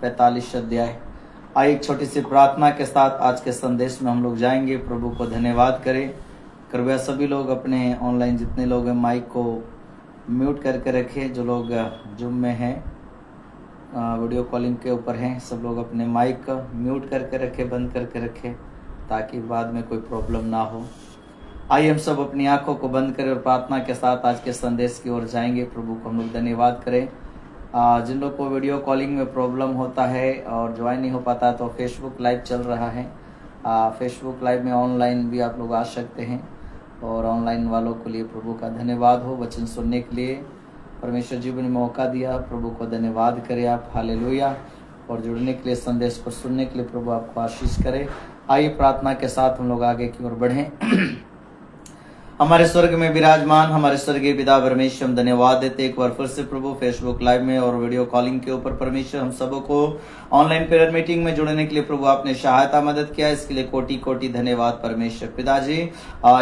45 अध्याय। आइए एक छोटी सी प्रार्थना के साथ आज के संदेश में हम लोग जाएंगे। प्रभु को धन्यवाद करें। कृपया सभी लोग अपने ऑनलाइन जितने लोग हैं माइक को म्यूट करके रखें। जो लोग जूम में हैं, वीडियो कॉलिंग के ऊपर हैं, सब लोग अपने माइक का म्यूट करके रखें, बंद करके रखें, ताकि बाद में कोई प्रॉब्लम ना हो। आइए हम सब अपनी आंखों को बंद करें और प्रार्थना के साथ आज के संदेश की ओर जाएंगे। प्रभु को हम लोग धन्यवाद करें। जिन लोग को वीडियो कॉलिंग में प्रॉब्लम होता है और ज्वाइन नहीं हो पाता, तो फेसबुक लाइव चल रहा है। फेसबुक लाइव में ऑनलाइन भी आप लोग आ सकते हैं। और ऑनलाइन वालों के लिए प्रभु का धन्यवाद हो। वचन सुनने के लिए परमेश्वर जी ने मौका दिया, प्रभु को धन्यवाद करें आप। हालेलुया। और जुड़ने के लिए, संदेश को सुनने के लिए प्रभु आपको आशीष करे। आइए प्रार्थना के साथ हम लोग आगे की ओर बढ़ें। हमारे स्वर्ग में विराजमान हमारे स्वर्गीय पिता परमेश्वर, हम धन्यवाद देते एक बार फिर से प्रभु फेसबुक लाइव में और वीडियो कॉलिंग के ऊपर परमेश्वर हम सबको ऑनलाइन प्रेयर मीटिंग में जुड़ने के लिए प्रभु आपने सहायता मदद किया, इसके लिए कोटि कोटि धन्यवाद परमेश्वर पिताजी।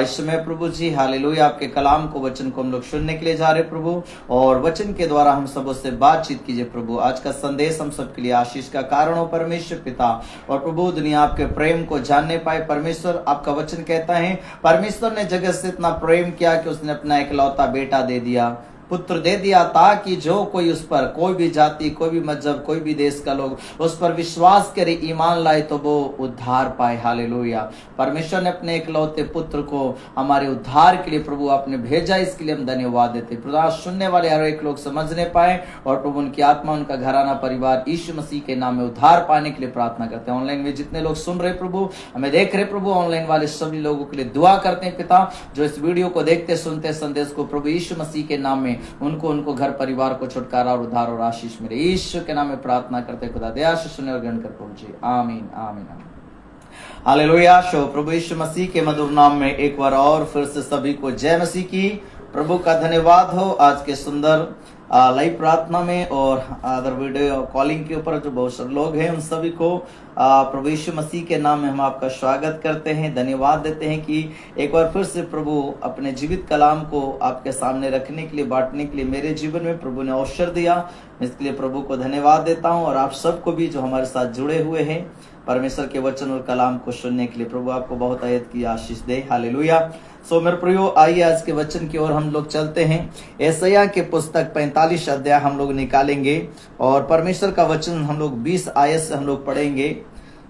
इस समय प्रभु जी हालेलुया, आपके कलाम को, वचन को हम लोग सुनने के लिए जा रहे प्रभु, और वचन के द्वारा हम सबों से बातचीत कीजिए प्रभु। आज का संदेश हम सबके लिए आशीष का कारण हो परमेश्वर पिता। और प्रभु दुनिया आपके प्रेम को जानने पाए परमेश्वर। आपका वचन कहता है परमेश्वर ने जगत से इतना प्रेम किया कि उसने अपना इकलौता बेटा दे दिया, पुत्र दे दिया, ताकि जो कोई उस पर, कोई भी जाति, कोई भी मजहब, कोई भी देश का लोग उस पर विश्वास करे, ईमान लाए, तो वो उद्धार पाए। हालेलुया। परमेश्वर ने अपने इकलौते पुत्र को हमारे उद्धार के लिए प्रभु आपने भेजा, इसके लिए हम धन्यवाद देते। प्रभु सुनने वाले हर एक लोग समझने पाए और प्रभु उनकी आत्मा, उनका घराना, परिवार यीशु मसीह के नाम में उद्धार पाने के लिए प्रार्थना करते हैं। ऑनलाइन में जितने लोग सुन रहे प्रभु, हमें देख रहे प्रभु, ऑनलाइन वाले सभी लोगों के लिए दुआ करते हैं पिता, जो इस वीडियो को देखते सुनते संदेश को प्रभु यीशु मसीह के नाम में उनको घर परिवार को छुटकारा और उद्धार और आशीष मिले। यीशु के नाम में प्रार्थना करते खुदा दया से सुने और ग्रहण कर प्रभु जी। आमीन आमीन आमीन। हालेलुया। शो प्रभु यीशु मसीह के मधुर नाम में एक बार और फिर से सभी को जय मसीह की। प्रभु का धन्यवाद हो आज के सुंदर लाइव प्रार्थना में और अगर वीडियो कॉलिंग के ऊपर जो बहुत सारे लोग हैं, उन सभी को प्रभु यीशु मसीह के नाम में हम आपका स्वागत करते हैं, धन्यवाद देते हैं कि एक बार फिर से प्रभु अपने जीवित कलाम को आपके सामने रखने के लिए, बांटने के लिए मेरे जीवन में प्रभु ने अवसर दिया। इसके लिए प्रभु को धन्यवाद देता हूँ। और आप सबको भी जो हमारे साथ जुड़े हुए हैं परमेश्वर के वचन और कलाम को सुनने के लिए प्रभु आपको बहुत आयत की आशीष दे। हालेलुया। सो मेरे प्रियो, आइए आज के वचन की ओर हम लोग चलते हैं। यशायाह के पुस्तक 45 अध्याय हम लोग निकालेंगे और परमेश्वर का वचन हम लोग 20 आयत से हम लोग पढ़ेंगे।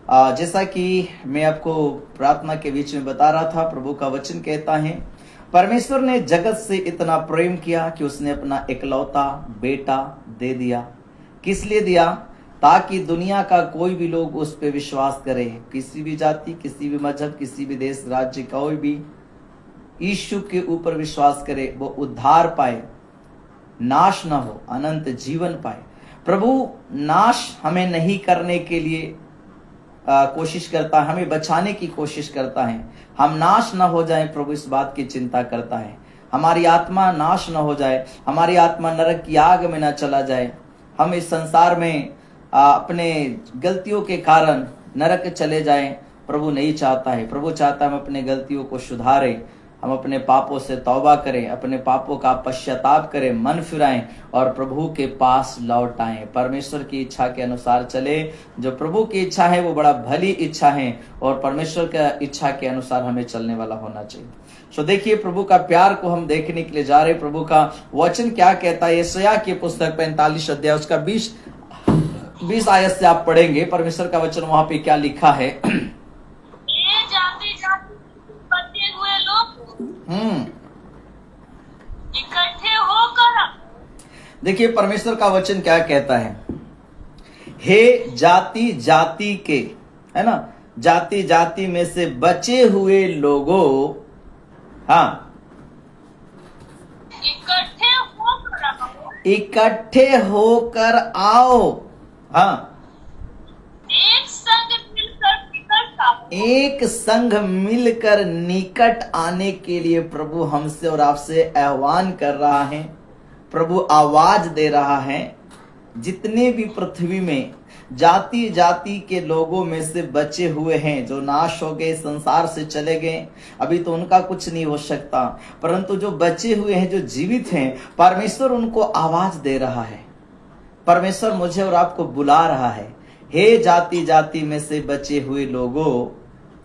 जैसा कि मैं आपको प्रार्थना के बीच में बता रहा था, प्रभु का वचन कहता है परमेश्वर ने जगत से इतना प्रेम किया कि उसने अपना इकलौता बेटा दे दिया। किस लिए दिया? ताकि दुनिया का कोई भी लोग उस पर विश्वास करे, किसी भी जाति, किसी भी मजहब, किसी भी देश, राज्य, कोई भी यीशु के ऊपर विश्वास करे, वो उद्धार पाए, नाश न हो, अनंत जीवन पाए। प्रभु नाश हमें नहीं करने के लिए कोशिश करता है, हमें बचाने की कोशिश करता है। हम नाश न हो जाए, प्रभु इस बात की चिंता करता है। हमारी आत्मा नाश न हो जाए, हमारी आत्मा नरक की आग में न चला जाए। हम इस संसार में अपने गलतियों के कारण नरक चले जाएं, प्रभु नहीं चाहता है। प्रभु चाहता है हम अपने गलतियों को सुधारें, हम अपने पापों से तौबा करें, अपने पापों का पश्चाताप करें, मन फिराएं और प्रभु के पास लौट आएं। परमेश्वर की इच्छा के अनुसार चले। जो प्रभु की इच्छा है वो बड़ा भली इच्छा है और परमेश्वर की इच्छा के अनुसार हमें चलने वाला होना चाहिए। सो देखिए, प्रभु का प्यार को हम देखने के लिए जा रहे। प्रभु का वचन क्या कहता है? यशायाह की पुस्तक 45 अध्याय उसका 20 आयत से आप पढ़ेंगे। परमेश्वर का वचन वहां पे क्या लिखा है? ये जाति बचे हुए लोग इकट्ठे होकर, देखिए परमेश्वर का वचन क्या कहता है। हे जाति जाति के, है ना, जाति जाति में से बचे हुए लोगों, हाँ, इकट्ठे होकर आओ। हाँ, एक संग मिलकर निकट आने के लिए प्रभु हमसे और आपसे आह्वान कर रहा है। प्रभु आवाज दे रहा है। जितने भी पृथ्वी में जाति जाति के लोगों में से बचे हुए हैं, जो नाश हो गए, संसार से चले गए, अभी तो उनका कुछ नहीं हो सकता, परंतु जो बचे हुए हैं, जो जीवित हैं, परमेश्वर उनको आवाज दे रहा है। परमेश्वर मुझे और आपको बुला रहा है। हे जाति जाति में से बचे हुए लोगों,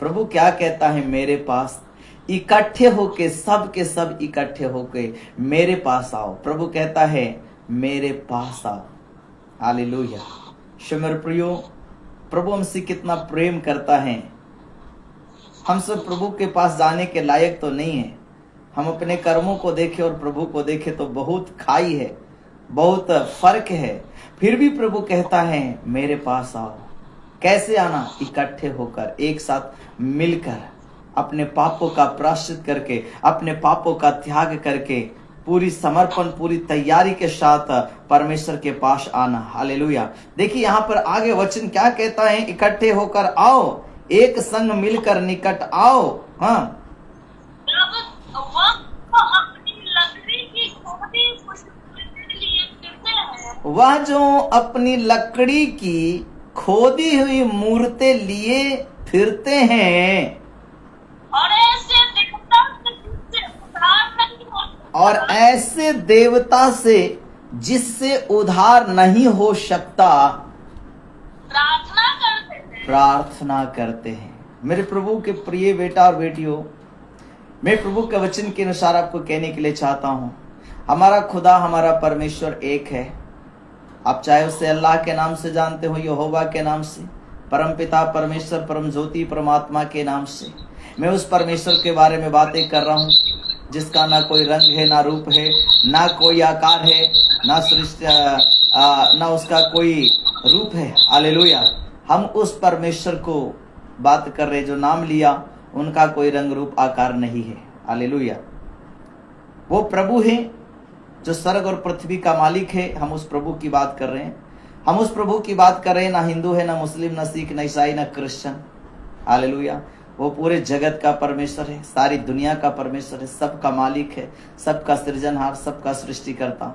प्रभु क्या कहता है, मेरे पास इकट्ठे होके, सब के सब इकट्ठे होके मेरे पास आओ। प्रभु कहता है मेरे पास आओ। हालेलुया। मेरे प्रियो, प्रभु हमसे कितना प्रेम करता है। हम सब प्रभु के पास जाने के लायक तो नहीं है। हम अपने कर्मों को देखें और प्रभु को देखें तो बहुत खाई है, बहुत फर्क है। फिर भी प्रभु कहता है मेरे पास आओ। कैसे आना? इकट्ठे होकर, एक साथ मिलकर, अपने पापों का प्रायश्चित करके, अपने पापों का त्याग करके, पूरी समर्पण, पूरी तैयारी के साथ परमेश्वर के पास आना। हालेलुया। देखिए यहाँ पर आगे वचन क्या कहता है, इकट्ठे होकर आओ, एक संग मिलकर निकट आओ। हाँ, वह जो अपनी लकड़ी की खोदी हुई मूर्तें लिए फिरते हैं और ऐसे देवता से जिससे उद्धार नहीं हो सकता प्रार्थना करते हैं। मेरे प्रभु के प्रिय बेटा और बेटियों, मैं प्रभु के वचन के अनुसार आपको कहने के लिए चाहता हूं, हमारा खुदा, हमारा परमेश्वर एक है। आप चाहे उसे अल्लाह के नाम से जानते हो, यहोवा के नाम से, परम पिता परमेश्वर, परम ज्योति परमात्मा के नाम से। मैं उस परमेश्वर के बारे में बातें कर रहा हूँ जिसका ना कोई रंग है, ना रूप है, ना कोई आकार है, ना सृष्टि, ना उसका कोई रूप है। हालेलुया। हम उस परमेश्वर को बात कर रहे जो नाम लिया, उनका कोई रंग रूप आकार नहीं है। हालेलुया। वो प्रभु है जो स्वर्ग और पृथ्वी का मालिक है। हम उस प्रभु की बात कर रहे हैं। हम उस प्रभु की बात कर रहे हैं। ना हिंदू है, ना मुस्लिम, ना सिख, ना ईसाई, ना क्रिश्चियन। हालेलुया। वो पूरे जगत का परमेश्वर है, सारी दुनिया का परमेश्वर है, सबका मालिक है, सबका सृजनहार, सबका सृष्टिकर्ता।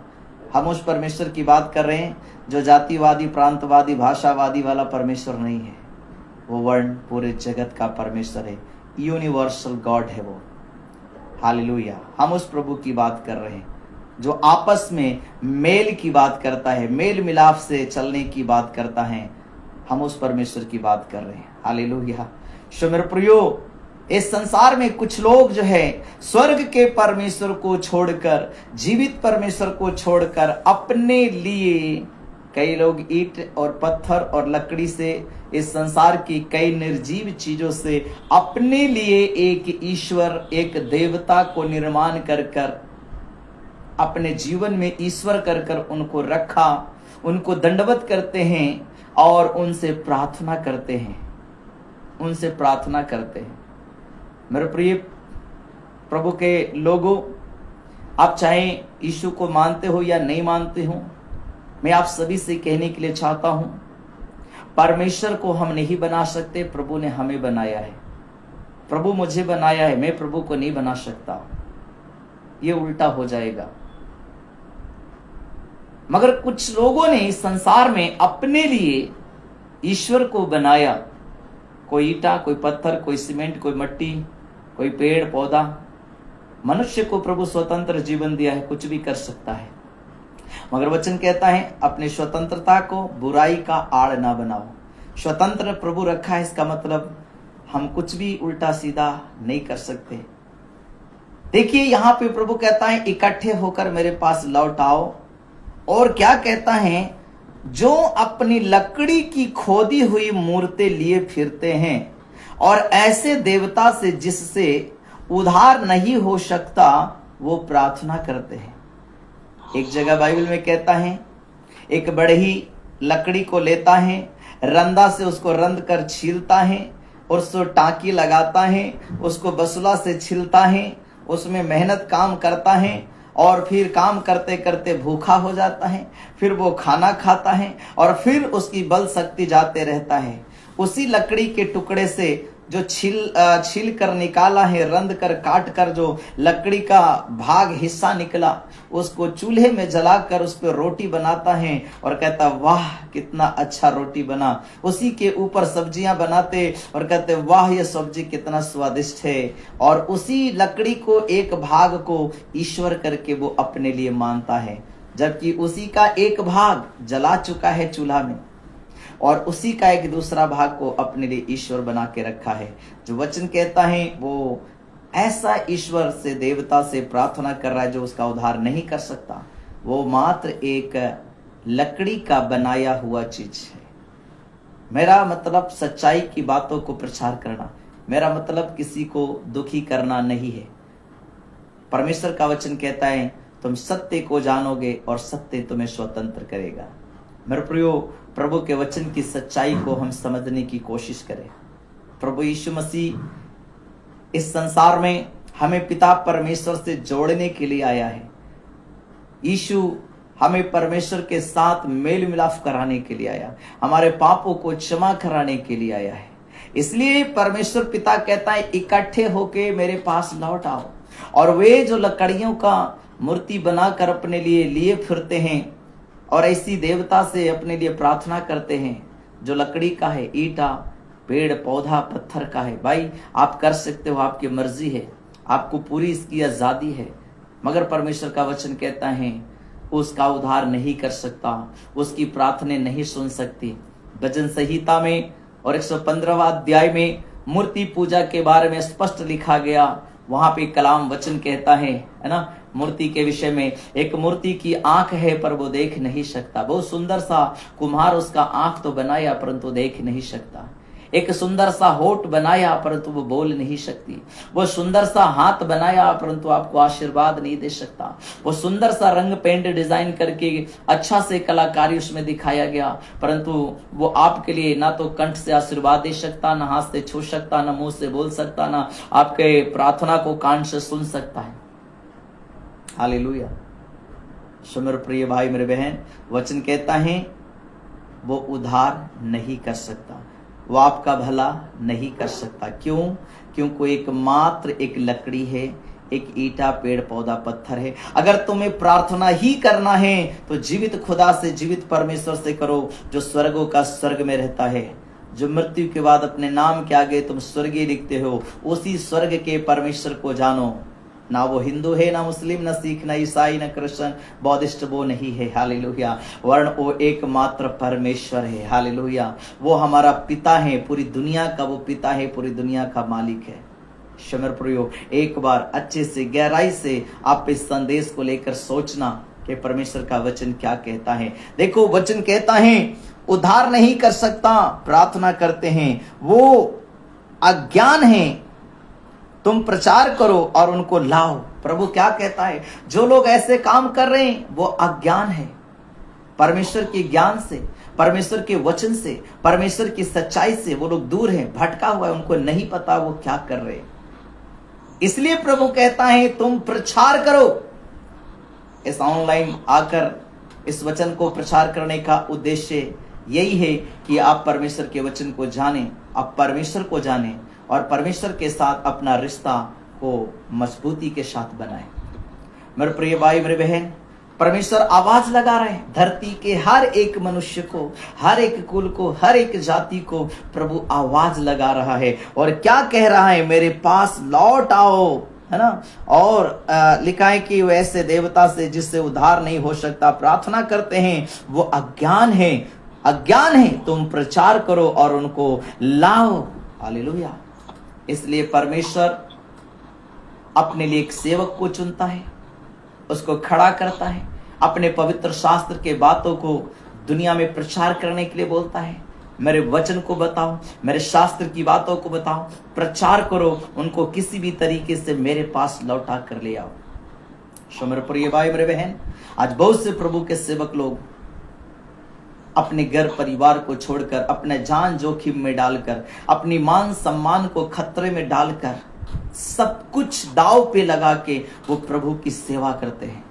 हम उस परमेश्वर की बात कर रहे हैं जो जातिवादी, प्रांतवादी, भाषावादी वाला परमेश्वर नहीं है। वो वर्ण पूरे जगत का परमेश्वर है, यूनिवर्सल गॉड है वो। हालेलुया। हम उस प्रभु की बात कर रहे हैं जो आपस में मेल की बात करता है, मेल मिलाप से चलने की बात करता है। हम उस परमेश्वर की बात कर रहे हैं। हालेलुया। मेरे प्रियो, इस संसार में कुछ लोग जो है स्वर्ग के परमेश्वर को छोड़कर, जीवित परमेश्वर को छोड़कर अपने लिए, कई लोग ईंट और पत्थर और लकड़ी से, इस संसार की कई निर्जीव चीजों से अपने लिए एक ईश्वर, एक देवता को निर्माण कर कर अपने जीवन में ईश्वर कर कर उनको रखा, उनको दंडवत करते हैं और उनसे प्रार्थना करते हैं, उनसे प्रार्थना करते हैं। मेरे प्रिय प्रभु के लोगों, आप चाहे यीशु को मानते हो या नहीं मानते हो, मैं आप सभी से कहने के लिए चाहता हूं, परमेश्वर को हम नहीं बना सकते, प्रभु ने हमें बनाया है। प्रभु मुझे बनाया है, मैं प्रभु को नहीं बना सकता, ये उल्टा हो जाएगा। मगर कुछ लोगों ने इस संसार में अपने लिए ईश्वर को बनाया। कोई ईंटा, कोई पत्थर, कोई सीमेंट, कोई मिट्टी, कोई पेड़ पौधा। मनुष्य को प्रभु स्वतंत्र जीवन दिया है, कुछ भी कर सकता है। मगर वचन कहता है अपनी स्वतंत्रता को बुराई का आड़ ना बनाओ। स्वतंत्र प्रभु रखा है, इसका मतलब हम कुछ भी उल्टा सीधा नहीं कर सकते। देखिए यहाँ पे प्रभु कहता है इकट्ठे होकर मेरे पास लौट आओ। और क्या कहता है, जो अपनी लकड़ी की खोदी हुई मूर्तें लिए फिरते हैं और ऐसे देवता से जिससे उद्धार नहीं हो सकता, वो प्रार्थना करते हैं। एक जगह बाइबल में कहता है, एक बढ़ई लकड़ी को लेता है, रंदा से उसको रंद कर छीलता है, और उसको टांकी लगाता है, उसको बसुला से छीलता है, उसमें मेहनत काम करता है, और फिर काम करते करते भूखा हो जाता है, फिर वो खाना खाता है, और फिर उसकी बल शक्ति जाते रहता है। उसी लकड़ी के टुकड़े से जो छील कर निकाला है, रंद कर काट कर जो लकड़ी का भाग हिस्सा निकला, उसको चूल्हे में जलाकर उस पर रोटी बनाता है और कहता वाह कितना अच्छा रोटी बना। उसी के ऊपर सब्जियां बनाते और कहते वाह ये सब्जी कितना स्वादिष्ट है। और उसी लकड़ी को, एक भाग को ईश्वर करके वो अपने लिए मानता है, जबकि उसी का एक भाग जला चुका है चूल्हा में। और उसी का एक दूसरा भाग को अपने लिए ईश्वर बना के रखा है। जो वचन कहता है वो ऐसा ईश्वर से, देवता से प्रार्थना कर रहा है जो उसका उद्धार नहीं कर सकता। वो मात्र एक लकड़ी का बनाया हुआ चीज है। मेरा मतलब सच्चाई की बातों को प्रचार करना, मेरा मतलब किसी को दुखी करना नहीं है। परमेश्वर का वचन कहता है तुम सत्य को जानोगे और सत्य तुम्हें स्वतंत्र करेगा। मेरे प्रियो, प्रभु के वचन की सच्चाई को हम समझने की कोशिश करें। प्रभु यीशु मसीह इस संसार में हमें पिता परमेश्वर से जोड़ने के लिए आया है। यीशु हमें परमेश्वर के साथ मेल मिलाप कराने के लिए आया, हमारे पापों को क्षमा कराने के लिए आया है। इसलिए परमेश्वर पिता कहता है इकट्ठे होके मेरे पास लौट आओ। और वे जो लकड़ियों का मूर्ति बनाकर अपने लिए फिरते हैं और ऐसी देवता से अपने लिए प्रार्थना करते हैं जो लकड़ी का है, ईटा, पेड़ पौधा, पत्थर का है, भाई आप कर सकते हो, आपकी मर्जी है, आपको पूरी इसकी आजादी है। मगर परमेश्वर का वचन कहता है उसका उद्धार नहीं कर सकता, उसकी प्रार्थना नहीं सुन सकती। भजन संहिता में और 115वां अध्याय में मूर्ति पूजा के बारे में स्पष्ट लिखा गया। वहां पे कलाम वचन कहता है ना, मूर्ति के विषय में, एक मूर्ति की आंख है पर वो देख नहीं सकता। बहुत सुंदर सा कुम्हार उसका आंख तो बनाया परंतु देख नहीं सकता। एक सुंदर सा होठ बनाया परंतु वो बोल नहीं सकती। वो सुंदर सा हाथ बनाया परंतु आपको आशीर्वाद नहीं दे सकता। वो सुंदर सा रंग पेंट डिजाइन करके अच्छा से कलाकारी उसमें दिखाया गया परंतु वो आपके लिए ना तो कंठ से आशीर्वाद दे सकता, ना हाथ से छू सकता, ना मुंह से बोल सकता, ना आपके प्रार्थना को कान से सुन सकता है। हालेलुया। मेरे प्रिय भाई मेरे बहन, वचन कहता है वो उद्धार नहीं कर सकता, वो आपका भला नहीं कर सकता। क्यों? क्योंकि एक मात्र एक लकड़ी है, एक ईटा, पेड़ पौधा, पत्थर है। अगर तुम्हें प्रार्थना ही करना है तो जीवित खुदा से, जीवित परमेश्वर से करो जो स्वर्गों का स्वर्ग में रहता है, जो मृत्यु के बाद अपने नाम के आगे तुम स्वर्गीय लिखते हो। उसी स्वर्ग के परमेश्वर को जानो। ना वो हिंदू है, ना मुस्लिम, ना सिख, ना ईसाई, ना कृष्ण, बौद्धिस्ट, वो नहीं है। हालेलुया। वर्ण वो एकमात्र परमेश्वर है। हालेलुया। वो हमारा पिता है, पूरी दुनिया का वो पिता है, पूरी दुनिया का मालिक है। शमर प्रियो, एक बार अच्छे से गहराई से आप इस संदेश को लेकर सोचना कि परमेश्वर का वचन क्या कहता है। देखो वचन कहता है उद्धार नहीं कर सकता, प्रार्थना करते हैं वो अज्ञान है। तुम प्रचार करो और उनको लाओ। प्रभु क्या कहता है? जो लोग ऐसे काम कर रहे हैं वो अज्ञान है। परमेश्वर के ज्ञान से, परमेश्वर के वचन से, परमेश्वर की सच्चाई से वो लोग दूर हैं, भटका हुआ है, उनको नहीं पता वो क्या कर रहे हैं। इसलिए प्रभु कहता है तुम प्रचार करो। इस ऑनलाइन आकर इस वचन को प्रचार करने का उद्देश्य यही है कि आप परमेश्वर के वचन को जानें, आप परमेश्वर को जानें और परमेश्वर के साथ अपना रिश्ता को मजबूती के साथ बनाएं। मेरे प्रिय भाई मेरे बहन, परमेश्वर आवाज लगा रहे हैं धरती के हर एक मनुष्य को, हर एक कुल को, हर एक जाति को प्रभु आवाज लगा रहा है। और क्या कह रहा है? मेरे पास लौट आओ, है ना। और लिखा है कि वो ऐसे देवता से जिससे उद्धार नहीं हो सकता प्रार्थना करते हैं, वो अज्ञान है, अज्ञान है। तुम प्रचार करो और उनको लाओ। हालेलुया। इसलिए परमेश्वर अपने लिए एक सेवक को चुनता है, उसको खड़ा करता है, अपने पवित्र शास्त्र के बातों को दुनिया में प्रचार करने के लिए बोलता है। मेरे वचन को बताओ, मेरे शास्त्र की बातों को बताओ, प्रचार करो, उनको किसी भी तरीके से मेरे पास लौटा कर ले आओ। मेरे प्रिय भाई मेरे बहन, आज बहुत से प्रभु के सेवक लोग अपने घर परिवार को छोड़कर, अपने जान जोखिम में डालकर, अपनी मान सम्मान को खतरे में डालकर, सब कुछ दाव पे लगा के वो प्रभु की सेवा करते हैं।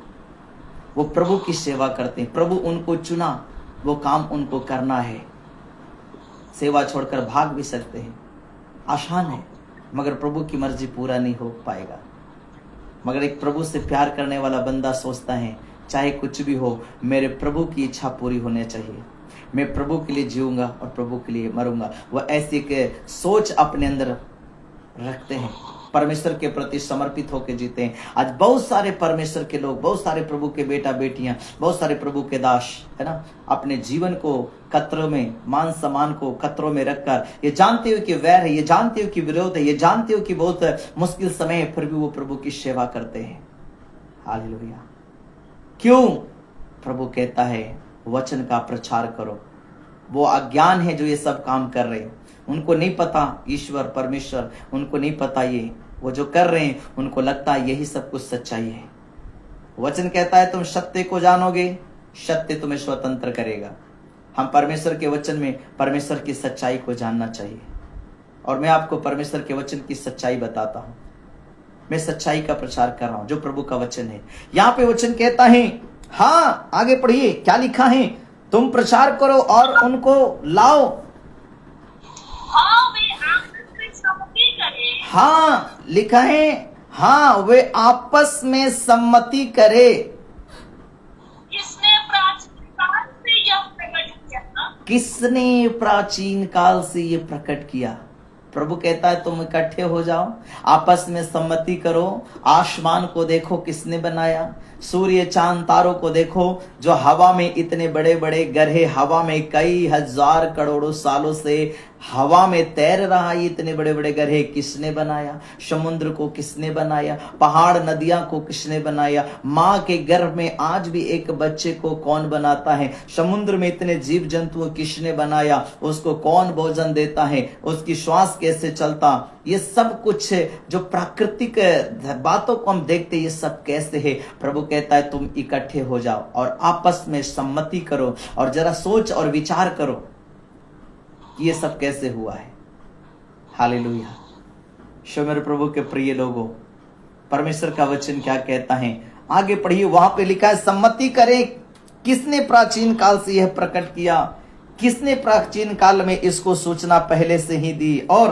वो प्रभु की सेवा करते हैं। प्रभु उनको चुना, वो काम उनको करना है। सेवा छोड़कर भाग भी सकते हैं, आसान है, मगर प्रभु की मर्जी पूरा नहीं हो पाएगा। मगर एक प्रभु से प्यार करने वाला बंदा सोचता है चाहे कुछ भी हो, मेरे प्रभु की इच्छा पूरी होनी चाहिए, मैं प्रभु के लिए जीऊंगा और प्रभु के लिए मरूंगा। वह ऐसी के सोच अपने अंदर रखते हैं, परमेश्वर के प्रति समर्पित होकर जीते हैं। आज बहुत सारे परमेश्वर के लोग, बहुत सारे प्रभु के बेटा बेटियां, बहुत सारे प्रभु के दास, है ना, अपने जीवन को खतरों में, मान सम्मान को खतरों में रखकर, ये जानते हो कि वैर है, ये जानते हो कि विरोध है, ये जानते हो कि बहुत मुश्किल समय है, फिर भी वो प्रभु की सेवा करते हैं। हालेलुया। क्यों? प्रभु कहता है वचन का प्रचार करो। वो अज्ञान है जो ये सब काम कर रहे हैं, उनको नहीं पता ईश्वर परमेश्वर, उनको नहीं पता ये, वो जो कर रहे हैं उनको लगता है यही सब कुछ सच्चाई है। वचन कहता है तुम सत्य को जानोगे, सत्य तुम्हें स्वतंत्र करेगा। हम परमेश्वर के वचन में परमेश्वर की सच्चाई को जानना चाहिए, और मैं आपको परमेश्वर के वचन की सच्चाई बताता हूं। मैं सच्चाई का प्रचार कर रहा हूं जो प्रभु का वचन है। यहां पे वचन कहता है, हाँ आगे पढ़िए क्या लिखा है, तुम प्रचार करो और उनको लाओ। हाँ वे आपस में सम्मति करें। हाँ लिखा है, हाँ वे आपस में सम्मति करे। किसने प्राचीन काल से यह प्रकट किया? किसने प्राचीन काल से ये प्रकट किया? प्रभु कहता है तुम इकट्ठे हो जाओ, आपस में सम्मति करो। आसमान को देखो किसने बनाया, सूर्य चांद तारों को देखो जो हवा में इतने बड़े बड़े गरहे, हवा में कई हजार करोड़ों सालों से हवा में तैर रहा है, इतने बड़े बड़े गरहे किसने बनाया? समुद्र को किसने बनाया? पहाड़ नदियां को किसने बनाया? माँ के गर्भ में आज भी एक बच्चे को कौन बनाता है? समुद्र में इतने जीव जंतुओं किसने बनाया? उसको कौन भोजन देता है? उसकी श्वास कैसे चलता? ये सब कुछ जो प्राकृतिक बातों को हम देखते, ये सब कैसे है? प्रभु कहता है तुम इकट्ठे हो जाओ और आपस में सम्मति करो और जरा सोच और विचार करो ये सब कैसे हुआ है। हालेलुया। शो मेरे प्रभु के प्रिय लोगों, परमेश्वर का वचन क्या कहता है? आगे पढ़िए, वहां पे लिखा है सम्मति करे। किसने प्राचीन काल से यह प्रकट किया? किसने प्राचीन काल में इसको सूचना पहले से ही दी? और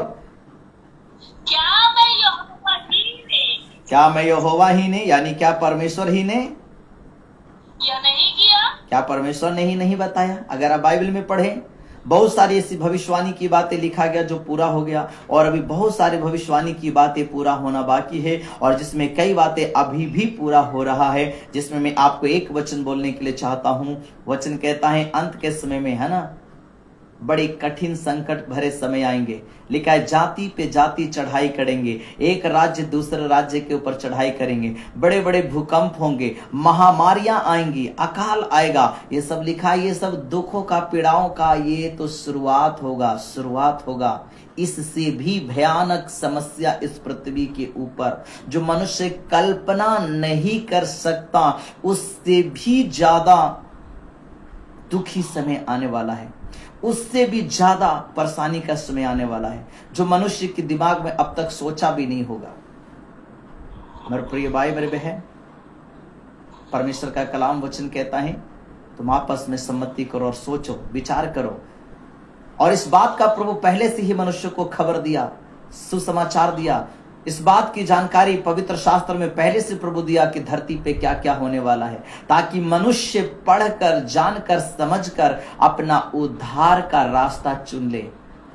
क्या मैं यहोवा ही ने? क्या मैं यहोवा ही ने, यानी क्या परमेश्वर ही ने यह नहीं किया? क्या परमेश्वर ने ही नहीं बताया? अगर आप बाइबल में पढ़ें, बहुत सारी ऐसी भविष्यवाणी की बातें लिखा गया जो पूरा हो गया, और अभी बहुत सारे भविष्यवाणी की बातें पूरा होना बाकी है, और जिसमें कई बातें अभी भी पूरा हो रहा है। जिसमें मैं आपको एक वचन बोलने के लिए चाहता हूं। वचन कहता है अंत के समय में, है ना, बड़े कठिन संकट भरे समय आएंगे। लिखा है जाति पे जाति चढ़ाई करेंगे, एक राज्य दूसरे राज्य के ऊपर चढ़ाई करेंगे, बड़े बड़े भूकंप होंगे, महामारियां आएंगी, अकाल आएगा। ये सब लिखा है, ये सब दुखों का, पीड़ाओं का ये तो शुरुआत होगा, शुरुआत होगा। इससे भी भयानक समस्या इस पृथ्वी के ऊपर जो मनुष्य कल्पना नहीं कर सकता, उससे भी ज्यादा दुखी समय आने वाला है, उससे भी ज्यादा परेशानी का समय आने वाला है जो मनुष्य के दिमाग में अब तक सोचा भी नहीं होगा। मेरे प्रिय भाई मेरे बहन, परमेश्वर का कलाम वचन कहता है तुम आपस में सम्मति करो और सोचो, विचार करो। और इस बात का प्रभु पहले से ही मनुष्य को खबर दिया, सुसमाचार दिया। इस बात की जानकारी पवित्र शास्त्र में पहले से प्रभु दिया कि धरती पे क्या क्या होने वाला है, ताकि मनुष्य पढ़कर, जानकर, समझकर अपना उद्धार का रास्ता चुन ले,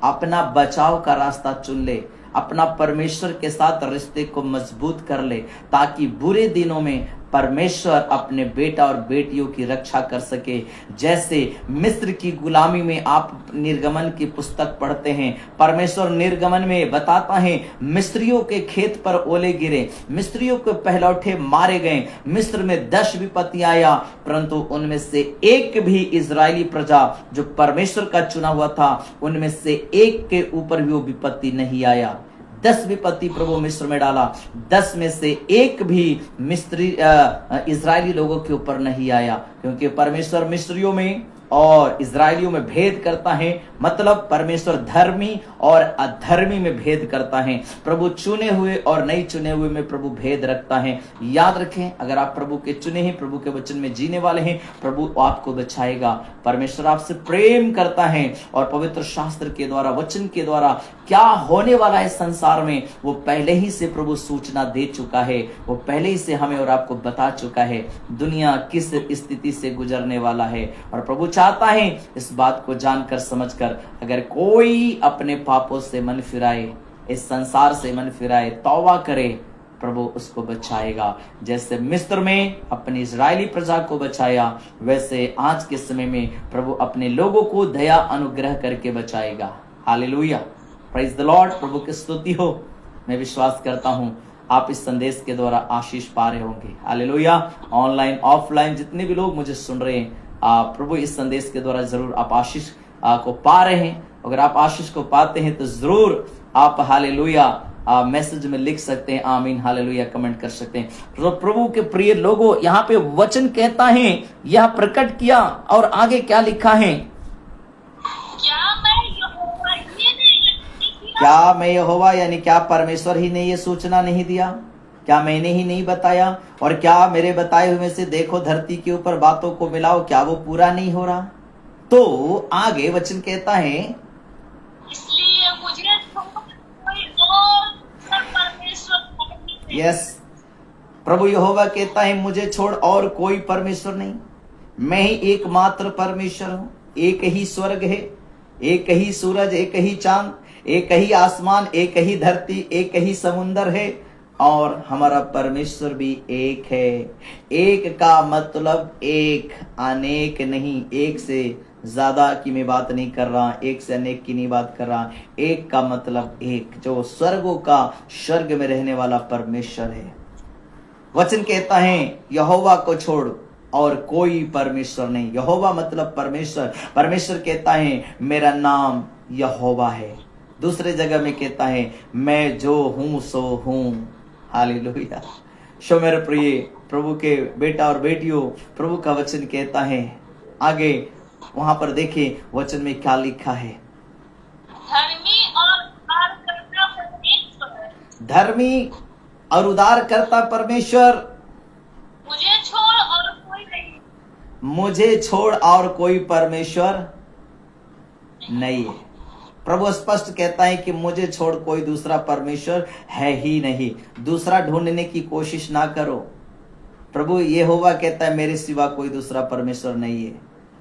अपना बचाव का रास्ता चुन ले, अपना परमेश्वर के साथ रिश्ते को मजबूत कर ले, ताकि बुरे दिनों में परमेश्वर अपने बेटा और बेटियों की रक्षा कर सके। जैसे मिस्र की गुलामी में आप निर्गमन की पुस्तक पढ़ते हैं, परमेश्वर निर्गमन में बताता है मिस्रियों के खेत पर ओले गिरे, मिस्रियों के पहलौठे मारे गए, मिस्र में 10 विपत्ति आया, परंतु उनमें से एक भी इजरायली प्रजा जो परमेश्वर का चुना हुआ था, उनमें से एक के ऊपर भी वो विपत्ति नहीं आया। 10 विपत्ति प्रभु मिस्र में डाला, 10 में से एक भी मिस्री इजरायली लोगों के ऊपर नहीं आया, क्योंकि परमेश्वर मिस्रियों में और इजरायलियों में भेद करता है। मतलब परमेश्वर धर्मी और अधर्मी में भेद करता है। प्रभु चुने हुए और नहीं चुने हुए में प्रभु भेद रखता है। याद रखें, अगर आप प्रभु के चुने हैं, प्रभु के वचन में जीने वाले हैं, प्रभु आपको बचाएगा। परमेश्वर आपसे प्रेम करता है और पवित्र शास्त्र के द्वारा, वचन के द्वारा क्या होने वाला है संसार में, वो पहले ही से प्रभु सूचना दे चुका है। वो पहले ही से हमें और आपको बता चुका है दुनिया किस स्थिति से गुजरने वाला है। और प्रभु चाहता है इस बात को जानकर समझकर अगर कोई अपने पापों से मन फिराए, इस संसार से मन फिराए, तौबा करे, प्रभु उसको बचाएगा। जैसे मिस्र में अपनी इजरायली प्रजा को बचाया, वैसे आज के समय में प्रभु अपने लोगों को दया अनुग्रह करके बचाएगा। Hallelujah, praise the lord. प्रभु की स्तुति हो। मैं विश्वास करता हूं आप इस संदेश के द्वारा आशीष पा रहे होंगे। हालेलुया। ऑनलाइन ऑफलाइन जितने भी लोग मुझे सुन रहे हैं, प्रभु इस संदेश के द्वारा जरूर आप आशीष को पा रहे हैं। अगर आप आशीष को पाते हैं तो जरूर आप हालेलुया मैसेज में लिख सकते हैं, आमीन हालेलुया कमेंट कर सकते हैं। तो प्रभु के प्रिय लोगों, यहाँ पे वचन कहता है, यह प्रकट किया और आगे क्या लिखा है? क्या मैं यहोवा यानी क्या परमेश्वर ही ने ये सूचना नहीं दिया? क्या मैंने ही नहीं बताया? और क्या मेरे बताए हुए में से देखो धरती के ऊपर बातों को मिलाओ, क्या वो पूरा नहीं हो रहा? तो आगे वचन कहता है, इसलिए मुझे कोई और परमेश्वर यस, प्रभु यहोवा कहता है मुझे छोड़ और कोई परमेश्वर नहीं, मैं ही एकमात्र परमेश्वर हूं। एक ही स्वर्ग है, एक ही सूरज, एक ही चांद, एक ही आसमान, एक ही धरती, एक ही समुंदर है, और हमारा परमेश्वर भी एक है। एक का मतलब एक, अनेक नहीं। एक से ज्यादा की मैं बात नहीं कर रहा, एक से अनेक की नहीं बात कर रहा। एक का मतलब एक, जो स्वर्गों का स्वर्ग में रहने वाला परमेश्वर है। वचन कहता है यहोवा को छोड़ और कोई परमेश्वर नहीं। यहोवा मतलब परमेश्वर। परमेश्वर कहता है मेरा नाम यहोवा है। दूसरे जगह में कहता है मैं जो हूं सो हूं। हालेलुया। सो मेरे प्रिय प्रभु के बेटा और बेटियों, प्रभु का वचन कहता है आगे, वहां पर देखिए वचन में क्या लिखा है। धर्मी और उद्धार करता परमेश्वर, धर्मी और उद्धार करता परमेश्वर, मुझे छोड़ और कोई नहीं। मुझे छोड़ और कोई परमेश्वर नहीं है। प्रभु स्पष्ट कहता है कि मुझे छोड़ कोई दूसरा परमेश्वर है ही नहीं। दूसरा ढूंढने की कोशिश ना करो। प्रभु यहोवा कहता है मेरे सिवा कोई दूसरा परमेश्वर नहीं है।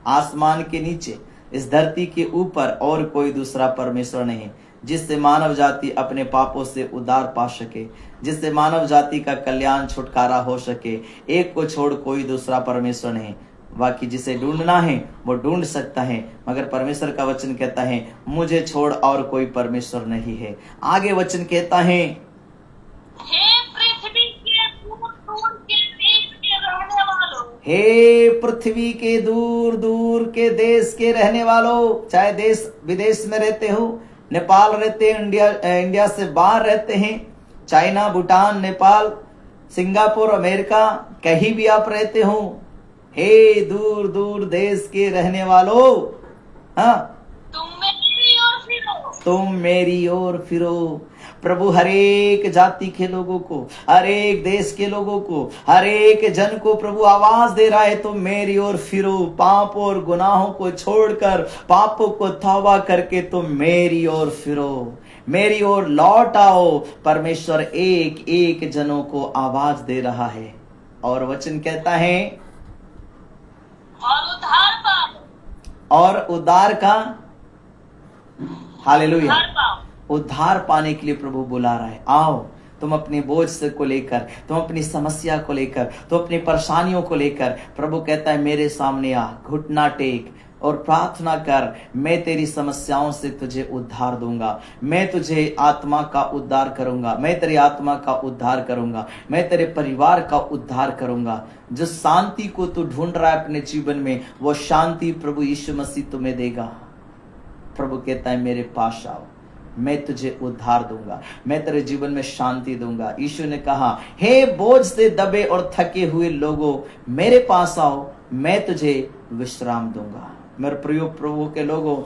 आसमान के नीचे, इस धरती के ऊपर और कोई दूसरा परमेश्वर नहीं, जिससे मानव जाति अपने पापों से उद्धार पा सके, जिससे मानव जाति का कल्याण छुटकारा हो सके। एक को छोड़ कोई दूसरा परमेश्वर नहीं। बाकी जिसे ढूंढना है वो ढूंढ सकता है, मगर परमेश्वर का वचन कहता है मुझे छोड़ और कोई परमेश्वर नहीं है। आगे वचन कहता है हे पृथ्वी के दूर दूर के देश के रहने वालों, हे पृथ्वी के दूर दूर के देश के रहने वालों, चाहे देश विदेश में रहते हो, नेपाल रहते हैं, इंडिया से बाहर रहते हैं, China, Bhutan, Nepal, Singapore, America, कहीं भी आप रहते हो, हे दूर दूर देश के रहने वालों, हाँ तुम मेरी ओर फिरो। तुम मेरी ओर फिरो। प्रभु हर एक जाति के लोगों को, हर एक देश के लोगों को, हर एक जन को प्रभु आवाज दे रहा है तुम मेरी ओर फिरो। पाप और गुनाहों को छोड़कर, पापों को तौबा करके तुम मेरी ओर फिरो, मेरी ओर लौट आओ। परमेश्वर एक एक जनों को आवाज दे रहा है और वचन कहता है और उद्धार पाओ। और उद्धार का, हालेलुया, उद्धार पाओ। उद्धार पाने के लिए प्रभु बुला रहा है। आओ तुम अपने बोझ से को लेकर, तुम अपनी समस्या को लेकर, तुम अपनी परेशानियों को लेकर, प्रभु कहता है मेरे सामने आ, घुटना टेक और प्रार्थना कर। मैं तेरी समस्याओं से तुझे उद्धार दूंगा। मैं तुझे आत्मा का उद्धार करूंगा। मैं तेरी आत्मा का उद्धार करूंगा। मैं तेरे परिवार का उद्धार करूंगा। जो शांति को तू ढूंढ रहा है अपने जीवन में, वो शांति प्रभु यीशु मसीह तुम्हें देगा। प्रभु कहता है मेरे पास आओ, मैं तुझे उद्धार दूंगा, मैं तेरे जीवन में शांति दूंगा। यीशु ने कहा हे बोझ से दबे और थके हुए लोगों, मेरे पास आओ, मैं तुझे विश्राम दूंगा। मेरे प्रिय प्रभु के लोगों,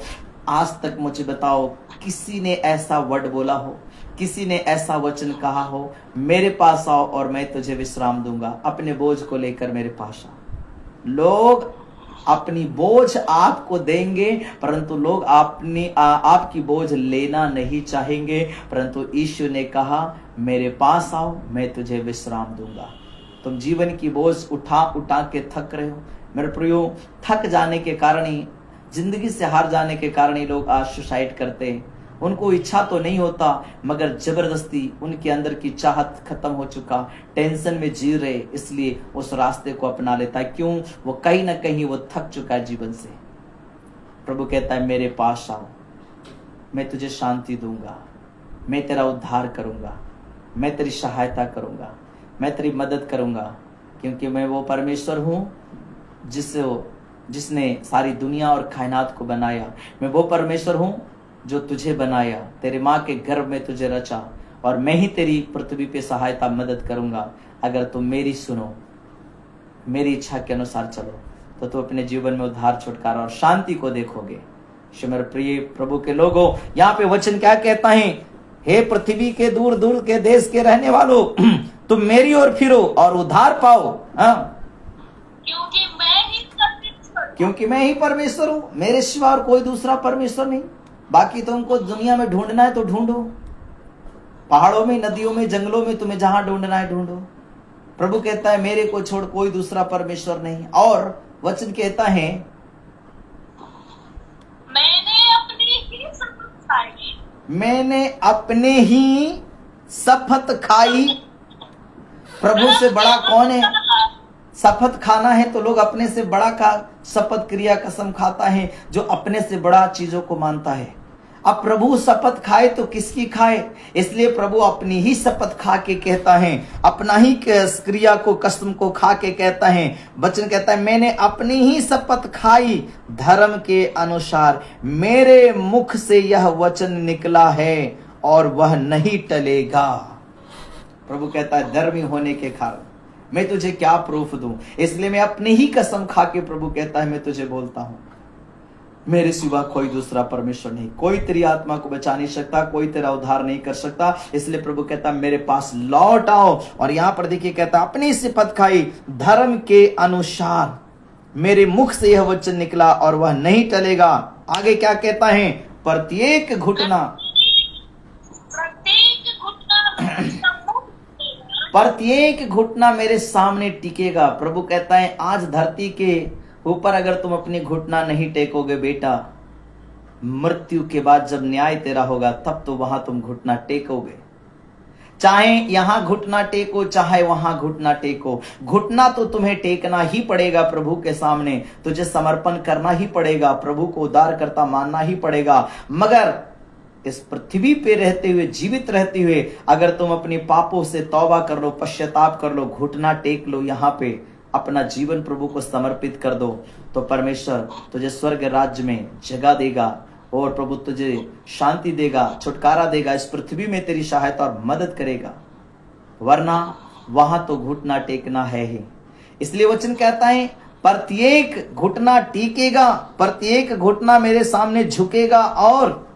आज तक मुझे बताओ किसी ने ऐसा वर्ड बोला हो, किसी ने ऐसा वचन कहा हो मेरे पास आओ और मैं तुझे विश्राम दूंगा। अपने बोझ को लेकर मेरे पास आओ। लोग अपनी बोझ आपको देंगे, परंतु लोग आपकी बोझ लेना नहीं चाहेंगे। परंतु यीशु ने कहा मेरे पास आओ, मैं तुझे विश्राम दूंगा। तुम जीवन की बोझ उठा उठा के थक रहे हो मेरे प्रियो। थक जाने के कारण ही, जिंदगी से हार जाने के कारण ही लोग आज सुसाइड करते हैं। उनको इच्छा तो नहीं होता, मगर जबरदस्ती उनके अंदर की चाहत खत्म हो चुका, टेंशन में जी रहे, इसलिए उस रास्ते को अपना लेता है। क्यों? वो कहीं ना कहीं वो थक चुका है जीवन से। प्रभु कहता है मेरे पास आओ, मैं तुझे शांति दूंगा, मैं तेरा उद्धार करूंगा, मैं तेरी सहायता करूंगा, मैं तेरी मदद करूंगा, क्योंकि मैं वो परमेश्वर हूं जिसने सारी दुनिया और कायनात को बनाया। मैं वो परमेश्वर हूं जो तुझे बनाया, तेरे माँ के गर्भ में तुझे रचा, और मैं ही तेरी पृथ्वी पे सहायता मदद करूंगा। अगर तुम मेरी सुनो, मेरी इच्छा के अनुसार चलो, तो तू अपने जीवन में उद्धार, छुटकारा और शांति को देखोगे। मेरे प्रिय प्रभु के लोगों, यहाँ पे वचन क्या कहता है? हे पृथ्वी के दूर दूर के देश के रहने वालों, तुम मेरी ओर फिरो और उद्धार पाओ। क्योंकि मैं ही परमेश्वर हूं, मेरे सिवा और कोई दूसरा परमेश्वर नहीं। बाकी तुमको दुनिया में ढूंढना है तो ढूंढो, पहाड़ों में, नदियों में, जंगलों में, तुम्हें जहां ढूंढना है ढूंढो। प्रभु कहता है मेरे को छोड़ कोई दूसरा परमेश्वर नहीं। और वचन कहता है मैंने अपने ही शपथ खाई। प्रभु से बड़ा कौन है? शपथ खाना है तो लोग अपने से बड़ा का शपथ क्रिया कसम खाता है, जो अपने से बड़ा चीजों को मानता है। अब प्रभु शपथ खाए तो किसकी खाए? इसलिए प्रभु अपनी ही शपथ खा के कहता है, अपना ही क्रिया को, कसम को खा के कहता है। वचन कहता है मैंने अपनी ही शपथ खाई, धर्म के अनुसार मेरे मुख से यह वचन निकला है और वह नहीं टलेगा। प्रभु कहता है धर्मी होने के कारण मैं तुझे क्या प्रूफ दूं? इसलिए मैं अपनी ही कसम खा के, प्रभु कहता है, मैं तुझे बोलता हूं, मेरे सिवा कोई दूसरा परमेश्वर नहीं। कोई तेरी आत्मा को बचा नहीं सकता, कोई तेरा उद्धार नहीं कर सकता। इसलिए प्रभु कहता है मेरे पास लौट आओ। और यहां पर देखिए कहता है अपनी शपथ खाई, धर्म के अनुसार मेरे मुख से यह वचन निकला और वह नहीं टलेगा। आगे क्या कहता है? प्रत्येक घुटना मेरे सामने टिकेगा। प्रभु कहता है आज धरती के ऊपर अगर तुम अपनी घुटना नहीं टेकोगे बेटा, मृत्यु के बाद जब न्याय तेरा होगा तब तो वहां तुम घुटना टेकोगे। चाहे यहां घुटना टेको, चाहे वहां घुटना टेको, घुटना तो तुम्हें टेकना ही पड़ेगा। प्रभु के सामने तुझे समर्पण करना ही पड़ेगा, प्रभु को उद्धारकर्ता मानना ही पड़ेगा। मगर इस पृथ्वी पे रहते हुए, जीवित रहते हुए, अगर तुम अपने पापों से तौबा कर लो, पश्चाताप कर लो, घुटना टेक लो, यहाँ पे अपना जीवन प्रभु को समर्पित कर दो, तो परमेश्वर तुझे स्वर्ग राज्य में जगह देगा और प्रभु तुझे शांति देगा, छुटकारा देगा, इस पृथ्वी में तेरी सहायता और मदद करेगा। वरना वहां तो घुटना टेकना है ही। इसलिए वचन कहता है प्रत्येक घुटना टेकेगा, प्रत्येक घुटना मेरे सामने झुकेगा और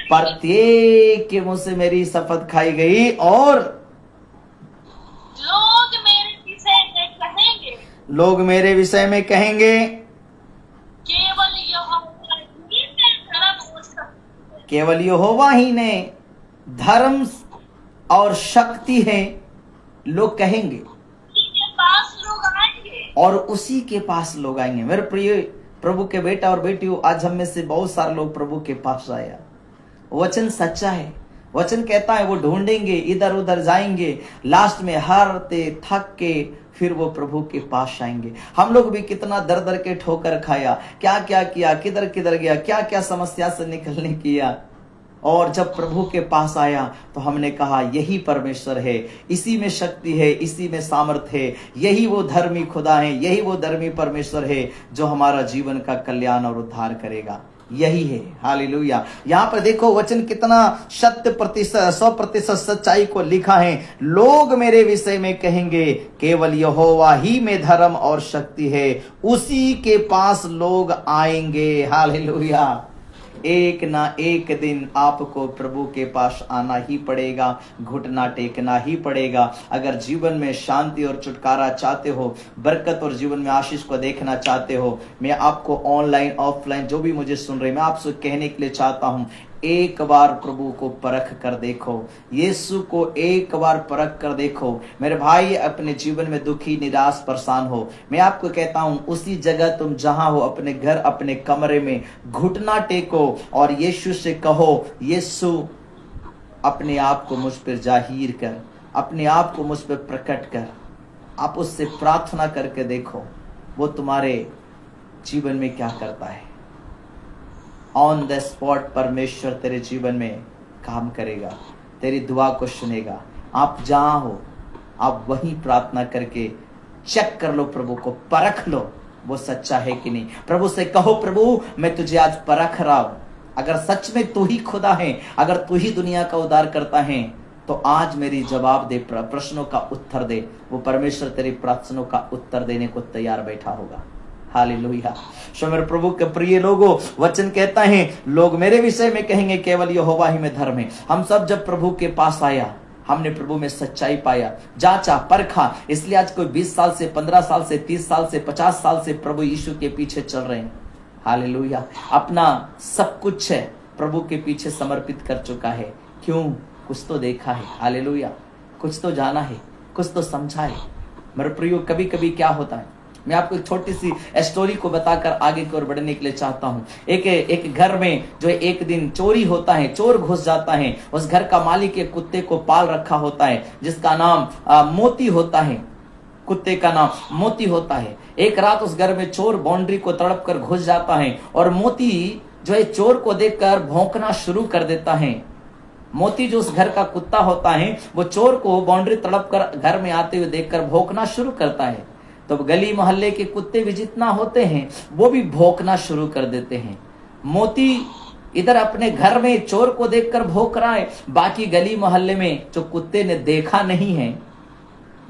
प्रत्येक के मुंह से मेरी शपथ खाई गई और लोग मेरे विषय में कहेंगे केवल यहोवा ही ने धर्म और शक्ति है। लोग कहेंगे और उसी के पास लोग आएंगे। मेरे प्रिय प्रभु के बेटा और बेटियों, आज हम में से बहुत सारे लोग प्रभु के पास आया। वचन सच्चा है। वचन कहता है वो ढूंढेंगे, इधर उधर जाएंगे, लास्ट में हारते थक के फिर वो प्रभु के पास आएंगे। हम लोग भी कितना दर दर के ठोकर खाया, क्या क्या किया, किधर किधर गया, क्या क्या समस्या से निकलने किया, और जब प्रभु के पास आया तो हमने कहा यही परमेश्वर है, इसी में शक्ति है, इसी में सामर्थ है, यही वो धर्मी खुदा है, यही वो धर्मी परमेश्वर है जो हमारा जीवन का कल्याण और उद्धार करेगा। यही है। हालेलुया। यहाँ पर देखो वचन कितना 100% सच्चाई को लिखा है। लोग मेरे विषय में कहेंगे केवल यहोवा ही में धर्म और शक्ति है, उसी के पास लोग आएंगे। हालेलुया। एक ना एक दिन आपको प्रभु के पास आना ही पड़ेगा, घुटना टेकना ही पड़ेगा। अगर जीवन में शांति और छुटकारा चाहते हो, बरकत और जीवन में आशीष को देखना चाहते हो, मैं आपको ऑनलाइन ऑफलाइन जो भी मुझे सुन रहे, मैं आपसे कहने के लिए चाहता हूं, एक बार प्रभु को परख कर देखो, यीशु को एक बार परख कर देखो। मेरे भाई अपने जीवन में दुखी, निराश, परेशान हो, मैं आपको कहता हूं उसी जगह तुम जहां हो, अपने घर, अपने कमरे में घुटना टेको और यीशु से कहो, यीशु अपने आप को मुझ पर जाहिर कर, अपने आप को मुझ पर प्रकट कर। आप उससे प्रार्थना करके देखो वो तुम्हारे जीवन में क्या करता है। ऑन द स्पॉट परमेश्वर तेरे जीवन में काम करेगा, तेरी दुआ को सुनेगा। आप जहां हो आप वहीं प्रार्थना करके चेक कर लो, प्रभु को परख लो वो सच्चा है कि नहीं। प्रभु से कहो, प्रभु मैं तुझे आज परख रहा हूं, अगर सच में तू ही खुदा है, अगर तू ही दुनिया का उद्धार करता है तो आज मेरी जवाब दे, प्रश्नों का उत्तर दे। वो परमेश्वर तेरी प्रार्थनाओं का उत्तर देने को तैयार बैठा होगा। हालेलुया। सो मेरे प्रभु के प्रिय लोगों, वचन कहता है लोग मेरे विषय में कहेंगे केवल यहोवा ही में धर्म है। हम सब जब प्रभु के पास आया, हमने प्रभु में सच्चाई पाया, जांचा, परखा, इसलिए आज कोई 20 साल से, 15 साल से, 30 साल से, 50 साल से प्रभु यीशु के पीछे चल रहे हैं। हालेलुया। अपना सब कुछ है प्रभु के पीछे समर्पित कर चुका है। क्यों? कुछ तो देखा है। हालेलुया। कुछ तो जाना है, कुछ तो समझा है। मेरे प्रियो, कभी कभी क्या होता है, मैं आपको एक छोटी सी स्टोरी को बताकर आगे की ओर बढ़ने के लिए चाहता हूँ। एक घर में जो एक दिन चोरी होता है, चोर घुस जाता है। उस घर का मालिक एक कुत्ते को पाल रखा होता है जिसका नाम मोती होता है। कुत्ते का नाम मोती होता है। एक रात उस घर में चोर बाउंड्री को तड़प कर घुस जाता है और मोती जो है चोर को देखकर भौंकना शुरू कर देता है। मोती जो उस घर का कुत्ता होता है वो चोर को बाउंड्री तड़प कर घर में आते हुए देखकर भौंकना शुरू करता है। तो गली मोहल्ले के कुत्ते भी जितना होते हैं वो भी भौंकना शुरू कर देते हैं। मोती इधर अपने घर में चोर को देखकर भौंक रहा है, बाकी गली मोहल्ले में जो कुत्ते ने देखा नहीं है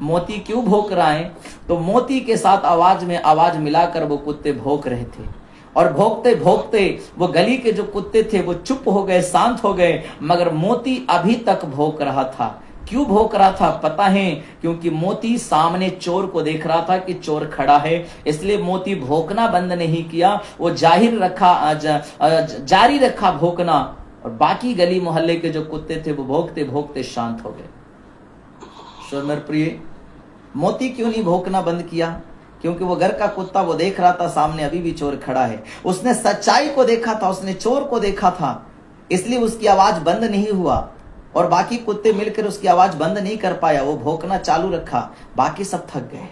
मोती क्यों भौंक रहा है, तो मोती के साथ आवाज में आवाज मिलाकर वो कुत्ते भौंक रहे थे। और भौंकते भौंकते वो गली के जो कुत्ते थे वो चुप हो गए, शांत हो गए, मगर मोती अभी तक भौंक रहा था। क्यों भौंक रहा था पता है? क्योंकि मोती सामने चोर को देख रहा था कि चोर खड़ा है, इसलिए मोती भौंकना बंद नहीं किया, वो जारी रखा भौंकना। और बाकी गली मोहल्ले के जो कुत्ते थे वो भौंकते भौंकते शांत हो गए। मेरे प्रिय, मोती क्यों नहीं भौंकना बंद किया? क्योंकि वो घर का कुत्ता वो देख रहा था सामने अभी भी चोर खड़ा है। उसने सच्चाई को देखा था, उसने चोर को देखा था, इसलिए उसकी आवाज बंद नहीं हुआ। और बाकी कुत्ते मिलकर उसकी आवाज बंद नहीं कर पाया, वो भौंकना चालू रखा, बाकी सब थक गए।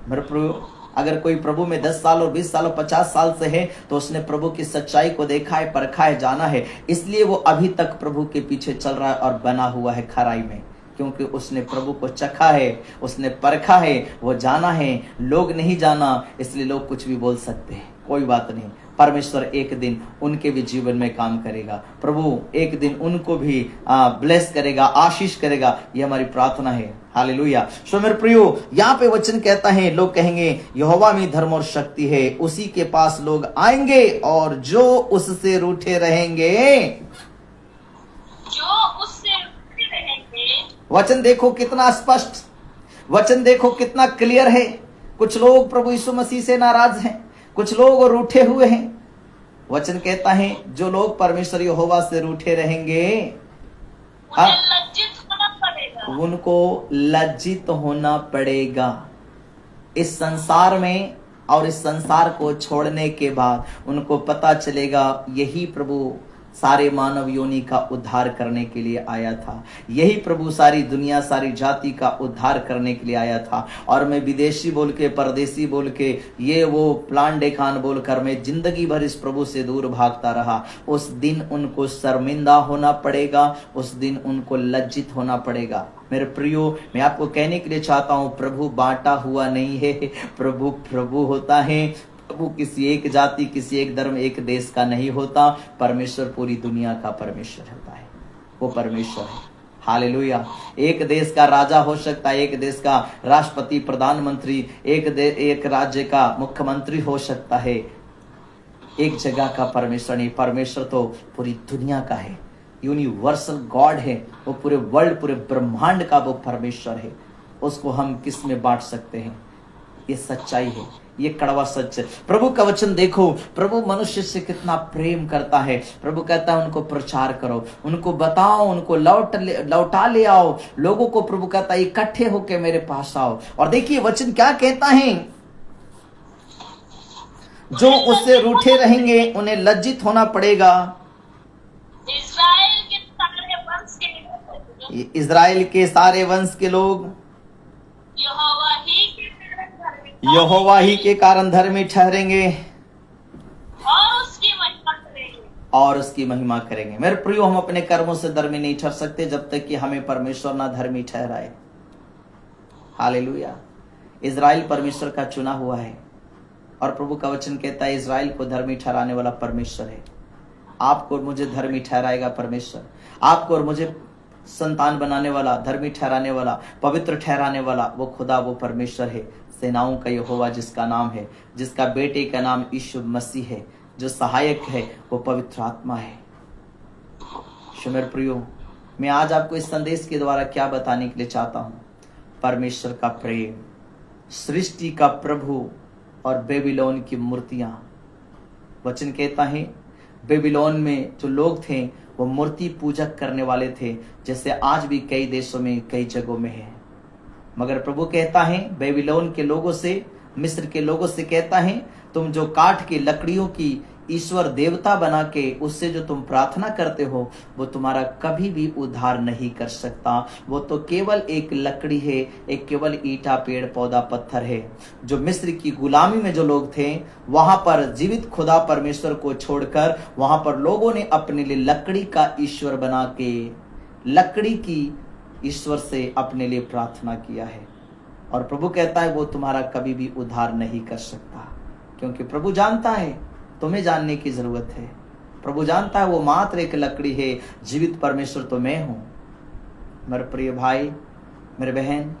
मेरे प्रभु, अगर कोई प्रभु में 10 साल और 20 साल और 50 साल से है तो उसने प्रभु की सच्चाई को देखा है, परखा है, जाना है, इसलिए वो अभी तक प्रभु के पीछे चल रहा है और बना हुआ है खराई में। क्योंकि उसने प्रभु को चखा है, उसने परखा है, वो जाना है। लोग नहीं जाना, इसलिए लोग कुछ भी बोल सकते हैं, कोई बात नहीं। परमेश्वर एक दिन उनके भी जीवन में काम करेगा, प्रभु एक दिन उनको भी ब्लेस करेगा, आशीष करेगा। ये हमारी प्रार्थना है। हालेलुया। सो मेरे प्रियो, यहाँ पे वचन कहता है, लोग कहेंगे यहोवा में धर्म और शक्ति है, उसी के पास लोग आएंगे और जो उससे रूठे रहेंगे, वचन देखो कितना स्पष्ट, वचन देखो कितना क्लियर है। कुछ लोग प्रभु यीशु मसीह से नाराज हैं, कुछ लोग रूठे हुए हैं। वचन कहता है जो लोग परमेश्वर यहोवा से रूठे रहेंगे उनको लज्जित होना पड़ेगा इस संसार में। और इस संसार को छोड़ने के बाद उनको पता चलेगा यही प्रभु सारे मानव योनि का उद्धार करने के लिए आया था, यही प्रभु सारी दुनिया, सारी जाति का उद्धार करने के लिए आया था। और मैं विदेशी बोल के, परदेसी बोल के, ये वो प्लान डेखान बोलकर मैं जिंदगी भर इस प्रभु से दूर भागता रहा। उस दिन उनको शर्मिंदा होना पड़ेगा, उस दिन उनको लज्जित होना पड़ेगा। मेरे प्रियो, मैं आपको कहने के लिए चाहता हूँ, प्रभु बांटा हुआ नहीं है, प्रभु प्रभु होता है। प्रभु किसी एक जाति, किसी एक धर्म, एक देश का नहीं होता। परमेश्वर पूरी दुनिया का परमेश्वर होता है, वो परमेश्वर है। हालेलुया। एक देश का राजा हो सकता है, एक देश का राष्ट्रपति, प्रधानमंत्री, एक राज्य का मुख्यमंत्री हो सकता है, एक जगह का परमेश्वर नहीं। परमेश्वर तो पूरी दुनिया का है, यूनिवर्सल गॉड है, वो पूरे वर्ल्ड, पूरे ब्रह्मांड का वो परमेश्वर है। उसको हम किस में बांट सकते हैं? ये सच्चाई है, ये कड़वा सच है। प्रभु का वचन देखो, प्रभु मनुष्य से कितना प्रेम करता है। प्रभु कहता है उनको प्रचार करो, उनको बताओ, उनको लौटा ले आओ लोगों को। प्रभु कहता है इकट्ठे होके मेरे पास आओ। और देखिए वचन क्या कहता है, जो उससे रूठे रहेंगे उन्हें लज्जित होना पड़ेगा। इस्राएल के सारे वंश के लोग इज़राइल के सारे वंश के लोग यहोवा ही के कारण धर्मी यहोवा ही के कारण धर्मी ठहरेंगे और उसकी महिमा करेंगे। और उसकी महिमा करेंगे। मेरे प्रियो, हम अपने कर्मों से धर्मी नहीं ठहर सकते जब तक कि हमें परमेश्वर ना धर्मी ठहराए। हालेलुया। इज़राइल परमेश्वर का चुना हुआ है और प्रभु का वचन कहता है इज़राइल को धर्मी ठहराने वाला परमेश्वर है। आपको और मुझे धर्मी ठहराएगा परमेश्वर। आपको और मुझे संतान बनाने वाला, धर्मी ठहराने वाला, पवित्र ठहराने वाला वो खुदा, वो परमेश्वर है। सेनाओं का यहोवा जिसका नाम है, जिसका बेटे का नाम यीशु मसीह है, जो सहायक है वो पवित्र आत्मा है। मेरे प्रियो, मैं आज आपको इस संदेश के द्वारा क्या बताने के लिए चाहता हूँ, परमेश्वर का प्रेम, सृष्टि का प्रभु और बेबीलोन की मूर्तियां। वचन कहता है बेबीलोन में जो लोग थे वो मूर्ति पूजक करने वाले थे, जैसे आज भी कई देशों में, कई जगहों में है। मगर प्रभु कहता है बेबीलोन के लोगों से, मिस्र के लोगों से कहता है तुम जो काठ की लकड़ियों की ईश्वर देवता बना के उससे जो तुम प्रार्थना करते हो वो तुम्हारा कभी भी उद्धार नहीं कर सकता। वो तो केवल एक लकड़ी है, एक केवल ईटा, पेड़ पौधा, पत्थर है। जो मिस्र की गुलामी में जो लोग थे वहां पर जीवित खुदा परमेश्वर को छोड़कर वहां पर लोगों ने अपने लिए लकड़ी का ईश्वर बना के लकड़ी की ईश्वर से अपने लिए प्रार्थना किया है। और प्रभु कहता है वो तुम्हारा कभी भी उद्धार नहीं कर सकता, क्योंकि प्रभु जानता है तुम्हें जानने की जरूरत है। प्रभु जानता है वो मात्र एक लकड़ी है, जीवित परमेश्वर तो मैं हूं। मेरे प्रिय भाई, मेरे बहन,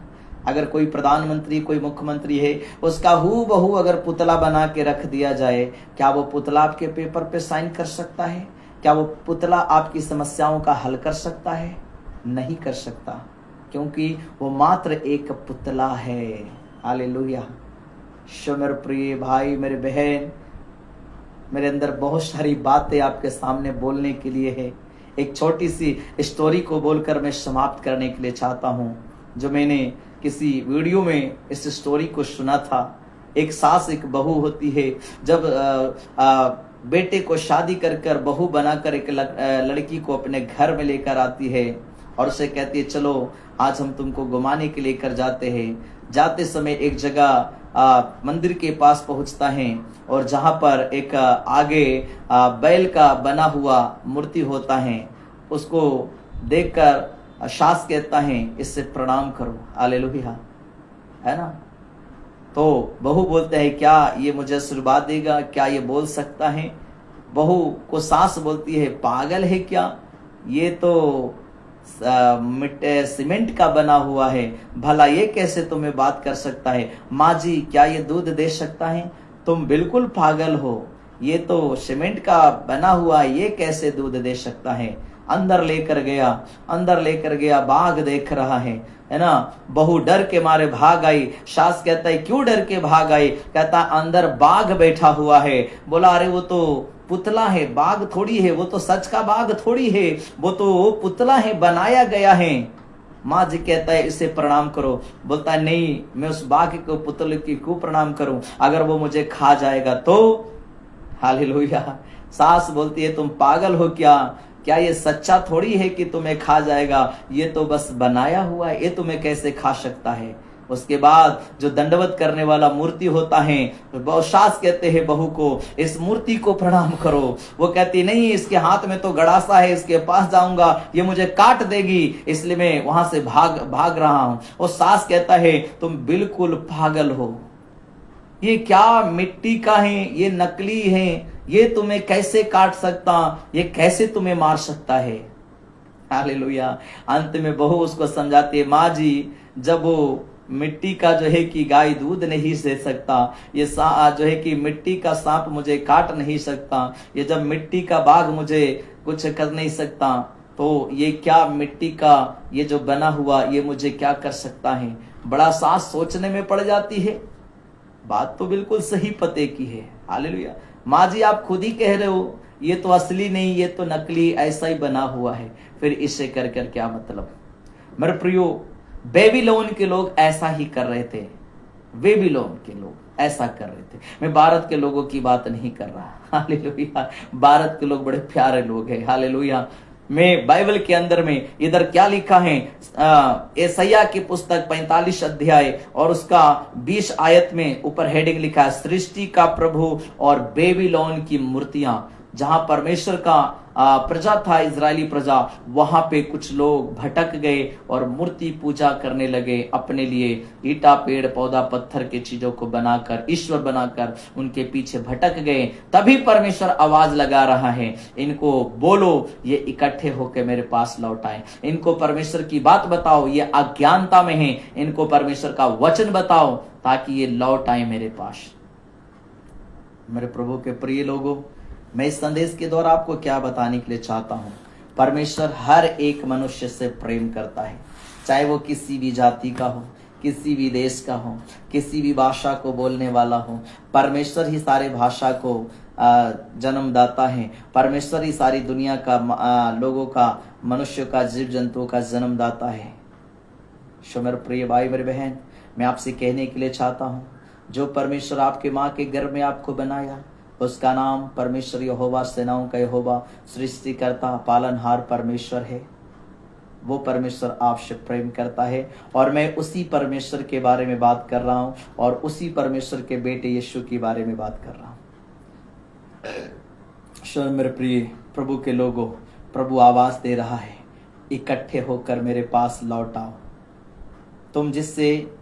अगर कोई प्रधानमंत्री, कोई मुख्यमंत्री है, उसका हूबहू अगर पुतला बना के रख दिया जाए, क्या वो पुतला आपके पेपर पे साइन कर सकता है? क्या वो पुतला आपकी समस्याओं का हल कर सकता है? नहीं कर सकता, क्योंकि वो मात्र एक पुतला है। हालेलुया। मेरे प्रिय भाई, मेरे बहन, मेरे अंदर बहुत सारी बातें आपके सामने बोलने के लिए है। एक छोटी सी स्टोरी को बोलकर मैं समाप्त करने के लिए चाहता हूँ, जो मैंने किसी वीडियो में इस स्टोरी को सुना था। एक सास, एक बहू होती है। जब बेटे को शादी कर बहू बनाकर एक लड़की को अपने घर में लेकर आती है और उसे कहती है चलो आज हम तुमको घुमाने के लिए लेकर जाते हैं। जाते समय एक जगह मंदिर के पास पहुंचता है और जहां पर एक आगे बैल का बना हुआ मूर्ति होता है, उसको देखकर सास कहता है इससे प्रणाम करो। हालेलुया, है ना। तो बहू बोलते हैं क्या ये मुझे आशीर्वाद देगा? क्या ये बोल सकता है? बहू को सास बोलती है पागल है क्या, ये तो सीमेंट का बना हुआ है, भला ये कैसे तुम्हें बात कर सकता है? माँ जी क्या ये दूध दे सकता है? तुम बिल्कुल पागल हो, ये तो सीमेंट का बना हुआ है, ये कैसे दूध दे सकता है? अंदर लेकर गया, बाघ देख रहा है ना। बहू डर के मारे भाग आई। सास कहता है क्यों डर के भाग आई? कहता अंदर बाघ बैठा हुआ है। बोला अरे वो तो पुतला है, बाघ थोड़ी है, वो तो सच का बाघ थोड़ी है, वो तो पुतला है, बनाया गया है। माँ जी कहता है इसे प्रणाम करो। बोलता है नहीं, मैं उस बाघ को, पुतले की क्यों प्रणाम करूं? अगर वो मुझे खा जाएगा तो। हालेलुया। सास बोलती है तुम पागल हो क्या ये सच्चा थोड़ी है कि तुम्हें खा जाएगा? ये तो बस बनाया हुआ है, ये तुम्हें कैसे खा सकता है? उसके बाद जो दंडवत करने वाला मूर्ति होता है, सास कहते हैं बहू को इस मूर्ति को प्रणाम करो। वो कहती नहीं, इसके हाथ में तो गड़ासा है, इसके पास जाऊंगा ये मुझे काट देगी, इसलिए मैं वहां से भाग रहा हूं। और सास कहता है तुम बिल्कुल पागल हो, ये क्या मिट्टी का है, ये नकली है, ये तुम्हें कैसे काट सकता, ये कैसे तुम्हें मार सकता है? हालेलुया। अंत में बहू उसको समझाती है माँ जी, जब वो मिट्टी का जो है कि गाय दूध नहीं दे सकता, ये जो है कि मिट्टी का सांप मुझे काट नहीं सकता, ये जब मिट्टी का बाघ मुझे कुछ कर नहीं सकता, तो ये क्या मिट्टी का ये जो बना हुआ ये मुझे क्या कर सकता है? बड़ा सास सोचने में पड़ जाती है। बात तो बिल्कुल सही पते की है। हालेलुया। माँ जी आप खुद ही कह रहे हो ये तो असली नहीं, ये तो नकली, ऐसा ही बना हुआ है, फिर इसे कर कर क्या मतलब। मेरे प्रियो, बेबीलोन के लोग ऐसा ही कर रहे थे। बेबीलोन के लोग ऐसा कर रहे थे। मैं भारत के लोगों की बात नहीं कर रहा। हालेलुया। भारत के लोग बड़े प्यारे लोग हैं। हालेलुया। मैं बाइबल के अंदर में इधर क्या लिखा है, यशायाह की पुस्तक 45 अध्याय और उसका 20 आयत में ऊपर हेडिंग लिखा है, सृष्टि का प्रभु और बेबीलोन की मूर्तियां। जहां परमेश्वर का प्रजा था, इजरायली प्रजा, वहां पे कुछ लोग भटक गए और मूर्ति पूजा करने लगे, अपने लिए ईटा पेड़ पौधा पत्थर के चीजों को बनाकर ईश्वर बनाकर उनके पीछे भटक गए। तभी परमेश्वर आवाज लगा रहा है, इनको बोलो ये इकट्ठे होकर मेरे पास लौट आए। इनको परमेश्वर की बात बताओ, ये अज्ञानता में है, इनको परमेश्वर का वचन बताओ ताकि ये लौट आए मेरे पास। मेरे प्रभु के प्रिय लोगों, मैं इस संदेश के द्वारा आपको क्या बताने के लिए चाहता हूं, परमेश्वर हर एक मनुष्य से प्रेम करता है, चाहे वो किसी भी जाति का हो, किसी भी देश का हो, किसी भी भाषा को बोलने वाला हो। परमेश्वर ही सारे भाषा को जन्मदाता है। परमेश्वर ही सारी दुनिया का लोगों का, मनुष्य का, जीव जंतुओं का जन्मदाता है। सो मेरे प्रिय भाई मेरे बहन, मैं आपसे कहने के लिए चाहता हूँ, जो परमेश्वर आपके माँ के गर्भ में आपको बनाया, उसका नाम परमेश्वर यहोवा, सेनाओं का यहोवा, सृष्टिकर्ता पालनहार परमेश्वर है। वो परमेश्वर आपसे प्रेम करता है और मैं उसी परमेश्वर के बारे में बात कर रहा हूं और उसी परमेश्वर के बेटे यीशु के बारे में बात कर रहा हूं। मेरे प्रिय प्रभु के लोगों, प्रभु आवाज दे रहा है, इकट्ठे होकर मेरे पास लौट आओ। तुम जिससे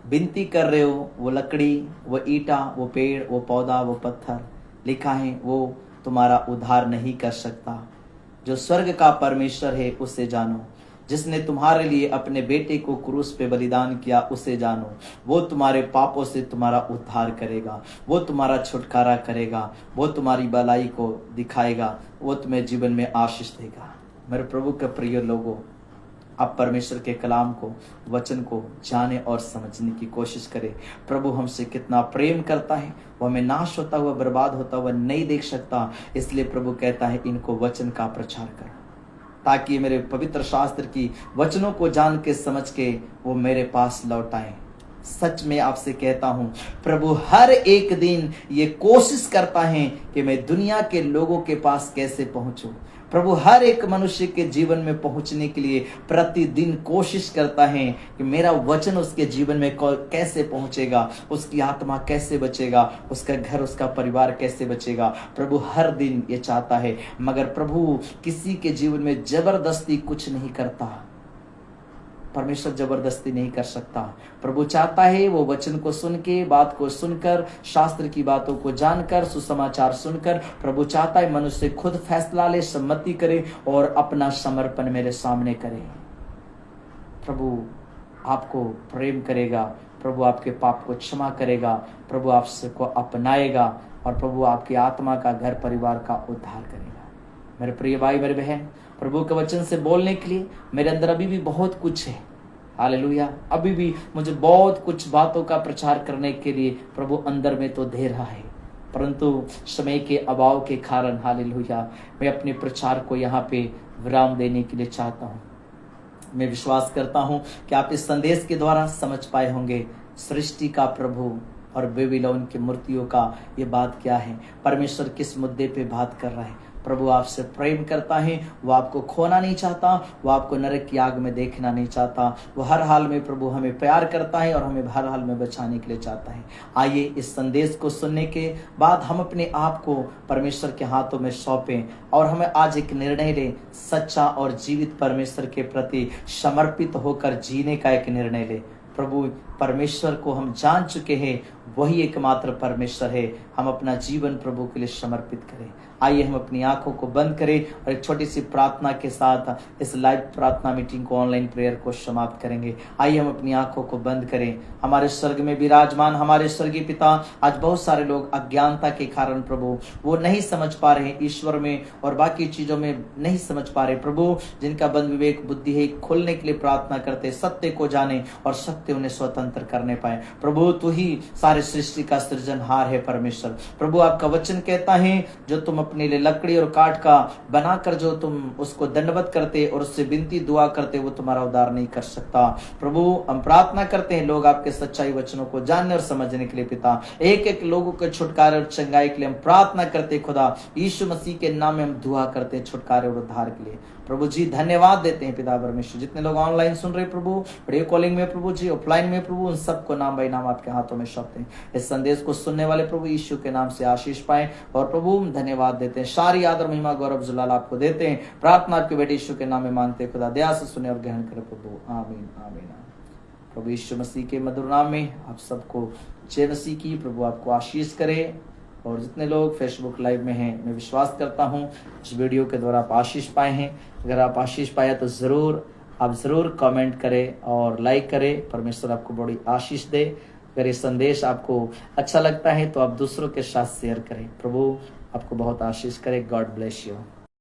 विनती कर रहे हो, वो लकड़ी, वो ईटा, वो पेड़, वो पौधा, वो पत्थर, लिखा है वो तुम्हारा उद्धार नहीं कर सकता। जो स्वर्ग का परमेश्वर है उसे जानो, जिसने तुम्हारे लिए अपने बेटे को क्रूस पे बलिदान किया उसे जानो। वो तुम्हारे पापों से तुम्हारा उद्धार करेगा, वो तुम्हारा छुटकारा करेगा, वो तुम्हारी भलाई को दिखाएगा, वो तुम्हें जीवन में आशीष देगा। मेरे प्रभु के प्रिय लोगों, आप परमेश्वर के कलाम को, वचन को जाने और समझने की कोशिश करें। प्रभु हमसे कितना प्रेम करता है, वो हमें नाश होता हुआ, बर्बाद होता हुआ नहीं देख सकता। इसलिए प्रभु कहता है, इनको वचन का प्रचार करो, ताकि मेरे पवित्र शास्त्र की वचनों को जान के समझ के वो मेरे पास लौट आए। सच में आपसे कहता हूं, प्रभु हर एक दिन ये कोशिश करता है कि मैं दुनिया के लोगों के पास कैसे पहुंचूं। प्रभु हर एक मनुष्य के जीवन में पहुंचने के लिए प्रतिदिन कोशिश करता है कि मेरा वचन उसके जीवन में कैसे पहुंचेगा, उसकी आत्मा कैसे बचेगा, उसका घर, उसका परिवार कैसे बचेगा। प्रभु हर दिन ये चाहता है, मगर प्रभु किसी के जीवन में जबरदस्ती कुछ नहीं करता। परमेश्वर जबरदस्ती नहीं कर सकता। प्रभु चाहता है वो वचन को सुन के, बात को सुनकर, शास्त्र की बातों को जानकर, सुसमाचार सुनकर, प्रभु चाहता है मनुष्य खुद फैसला ले, सम्मति करे और अपना समर्पण मेरे सामने करे। प्रभु आपको प्रेम करेगा, प्रभु आपके पाप को क्षमा करेगा, प्रभु आपसे को अपनाएगा और प्रभु आपकी आत्मा का, घर परिवार का उद्धार करेगा। मेरे प्रिय भाई मेरे बहन, प्रभु के वचन से बोलने के लिए मेरे अंदर अभी भी बहुत कुछ है। हालेलुया। अभी भी मुझे बहुत कुछ बातों का प्रचार करने के लिए प्रभु अंदर में तो दे रहा है, परंतु समय के अभाव के कारण, हालेलुया, मैं अपने प्रचार को यहाँ पे विराम देने के लिए चाहता हूँ। मैं विश्वास करता हूँ कि आप इस संदेश के द्वारा समझ पाए होंगे सृष्टि का प्रभु और बेबीलोन की मूर्तियों का ये बात क्या है, परमेश्वर किस मुद्दे पे बात कर रहा है। प्रभु आपसे प्रेम करता है, वो आपको खोना नहीं चाहता, वो आपको नरक की आग में देखना नहीं चाहता। वो हर हाल में प्रभु हमें प्यार करता है और हमें हर हाल में बचाने के लिए चाहता है। आइए इस संदेश को सुनने के बाद हम अपने आप को परमेश्वर के हाथों में सौंपें और हमें आज एक निर्णय लें, सच्चा और जीवित परमेश्वर के प्रति समर्पित होकर जीने का एक निर्णय लें। प्रभु परमेश्वर को हम जान चुके हैं, वही एकमात्र परमेश्वर है। हम अपना जीवन प्रभु के लिए समर्पित करें। आइए हम अपनी आंखों को बंद करें और एक छोटी सी प्रार्थना के साथ इस लाइव प्रार्थना मीटिंग को, ऑनलाइन प्रेयर को समाप्त करेंगे। आइए हम अपनी आंखों को बंद करें। हमारे स्वर्ग में विराजमान हमारे स्वर्गीय पिता, आज बहुत सारे लोग अज्ञानता के कारण प्रभु वो नहीं समझ पा रहे, ईश्वर में और बाकी चीजों में नहीं समझ पा रहे। प्रभु जिनका बंद विवेक बुद्धि है, खोलने के लिए प्रार्थना करते, सत्य को जाने और सत्य उन्हें स्वतंत्र रूपांतर करने पाए। प्रभु तू ही सारे सृष्टि का सृजनहार है परमेश्वर। प्रभु आपका वचन कहता है जो तुम अपने लिए लकड़ी और काठ का बनाकर जो तुम उसको दंडवत करते और उससे विनती दुआ करते, वो तुम्हारा उद्धार नहीं कर सकता। प्रभु हम प्रार्थना करते हैं लोग आपके सच्चाई वचनों को जानने और समझने के लिए पिता, एक एक लोगों के छुटकारे और चंगाई के लिए हम प्रार्थना करते खुदा, यीशु मसीह के नाम में हम दुआ करते हैं छुटकारे और उद्धार के लिए। प्रभु जी धन्यवाद देते हैं पिता परमेश्वर, जितने लोग ऑनलाइन सुन रहे प्रभु, वीडियो कॉलिंग में प्रभु जी, ऑफलाइन में प्रभु, उन सबको नाम बाई नाम आपके हाथों में सौंपते हैं। इस संदेश को सुनने वाले प्रभु यीशु के नाम से आशीष पाए और प्रभु धन्यवाद देते हैं। सारी आदर महिमा गौरव जलाल आपको देते हैं। प्रार्थना आपके बेटे यीशु के नाम में मांगते हैं खुदा, दया से सुने और ग्रहण करे प्रभु, आमीन आमीन। प्रभु यीशु मसीह के मधुर नाम में आप सबको जय मसीह की। प्रभु आपको आशीष करे। और जितने लोग फेसबुक लाइव में हैं, मैं विश्वास करता हूं इस वीडियो के द्वारा आप आशीष पाए हैं। अगर आप आशीष पाया तो आप ज़रूर कमेंट करें और लाइक करें। परमेश्वर आपको बड़ी आशीष दे। अगर ये संदेश आपको अच्छा लगता है तो आप दूसरों के साथ शेयर करें। प्रभु आपको बहुत आशीष करे। God bless you.